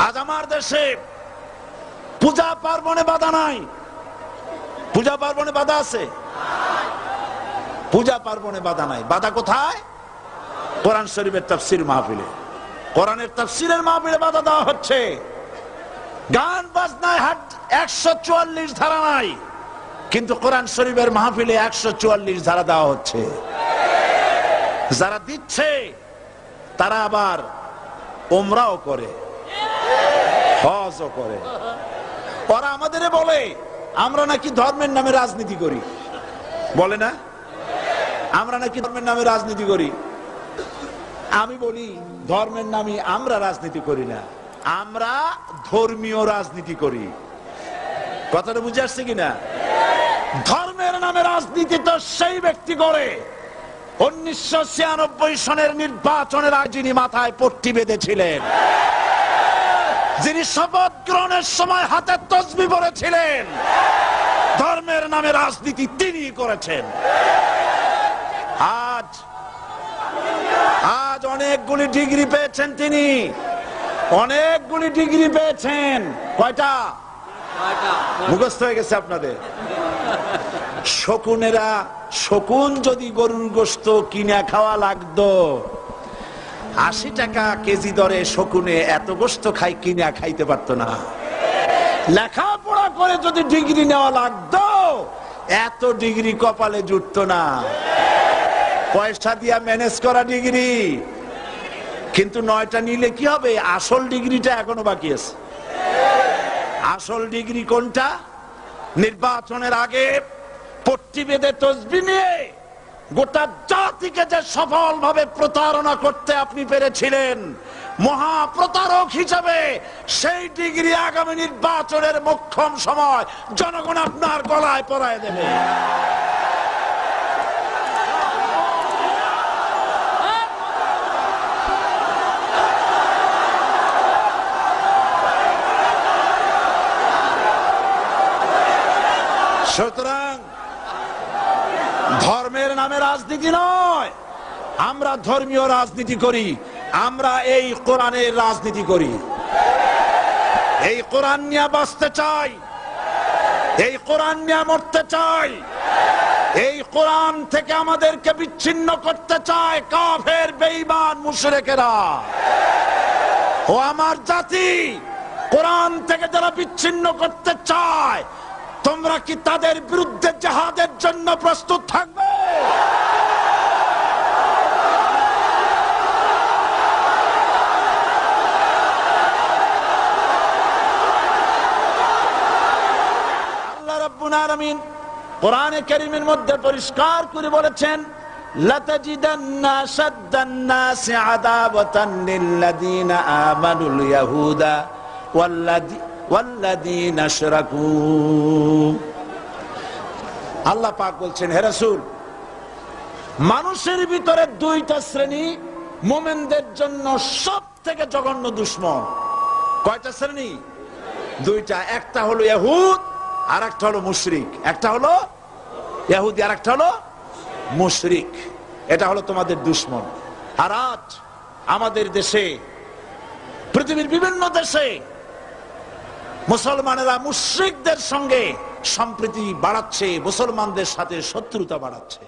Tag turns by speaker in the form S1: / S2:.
S1: আজ আমার দেশে পূজা পার্বণে বাধা নাই। পূজা পার্বণে বাধা আছে? পূজা পার্বণে বাধা নাই। বাধা কোথায়? কোরআন শরীফের তাফসীর মাহফিলে। কোরআনের তাফসীরের মাহফিলে বাধা দেওয়া হচ্ছে। গান বাজনায় 144 ধারা নাই, কিন্তু কোরআন শরীফের মাহফিলে 144 ধারা দেওয়া হচ্ছে। যারা দিচ্ছে তারা আবার উমরাও করে, হজও করে। ওরা আমাদের বলে আমরা নাকি ধর্মের নামে রাজনীতি করি, বলে না? আমরা নাকি ধর্মের নামে রাজনীতি করি। আমি বলি ধর্মের নামে আমরা রাজনীতি করি না, আমরা ধর্মীয় রাজনীতি করি। কথাটা বুঝে আসছে কিনা? ধর্মের নামে রাজনীতি তো সেই ব্যক্তি করে 1996 সনের নির্বাচনের আগে যিনি মাথায় পট্টি বেঁধেছিলেন, যিনি শপথ গ্রহণের সময় হাতে তসবিহ পড়েছিলেন। ধর্মের নামে রাজনীতি তিনি করেছেন। আজ অনেকগুলি ডিগ্রি পেয়েছেন তিনি, অনেকগুলি ডিগ্রি পেয়েছেন। কয়টা? মুখস্থ হয়ে গেছে আপনাদের। শকুনেরা, শকুন যদি গরুর গোশত কিনে খাওয়া লাগতো, 80 টাকা কেজি দরে শকুনে এত গোশত কিনে খাইতে পারতো না। লেখাপড়া করে যদি ডিগ্রি নেওয়া লাগতো, এত ডিগ্রি কপালে জুটতো না। পয়সা দিয়া ম্যানেজ করা ডিগ্রি, কিন্তু 9টা নিলে কি হবে? আসল ডিগ্রিটা এখনো বাকি আছে। আসল ডিগ্রি কোনটা? নির্বাচনের আগে পট্টি বেঁধে তসবিহ নিয়ে গোটা জাতিকে যে সফলভাবে প্রতারণা করতে আপনি পেরেছিলেন, মহা প্রতারক হিসাবে সেই ডিগ্রি আগামী নির্বাচনের মোক্ষম সময় জনগণ আপনার গলায় পরায় দেবে। সুতরাং ধর্মের নামে রাজনীতি নয়, আমরা ধর্মীয় রাজনীতি করি। আমরা এই কোরআনের রাজনীতি করি। এই কোরআন নিয়ে বাঁচতে চাই, এই কোরআন নিয়ে মরতে চাই। এই কোরআন থেকে আমাদেরকে বিচ্ছিন্ন করতে চায় কাফের, বেঈমান, মুশরিকেরা। ও আমার জাতি, কোরআন থেকে যারা বিচ্ছিন্ন করতে চায়, তোমরা কি তাদের বিরুদ্ধে জিহাদের জন্য প্রস্তুত থাকবে? আল্লাহ রাব্বুল আলামিন কোরআনে কারীমের মধ্যে পরিষ্কার করে বলেছেন, লাতাজিদান্না আশাদ্দান নাসি আদাওয়াতান লিল্লাযীনা আমানুল ইয়াহুদা ওয়াল্লাযীনা আশরাকু। আল্লাহ পাক বলছেন, হে রাসূল, মানুষের ভিতরে 2টা শ্রেণী মুমিনদের জন্য সবথেকে জঘন্য দুশমন। কয়টা শ্রেণী? 2টা। একটা হলো ইহুদ, আর একটা হলো মুশরিক। একটা হলো ইহুদি, আর একটা হলো মুশরিক। এটা হলো তোমাদের দুশমন। আর আজ আমাদের দেশে, পৃথিবীর বিভিন্ন দেশে মুসলমানেরা মুশরিকদের সঙ্গে সম্প্রীতি বাড়াচ্ছে, মুসলমানদের সাথে শত্রুতা বাড়াচ্ছে।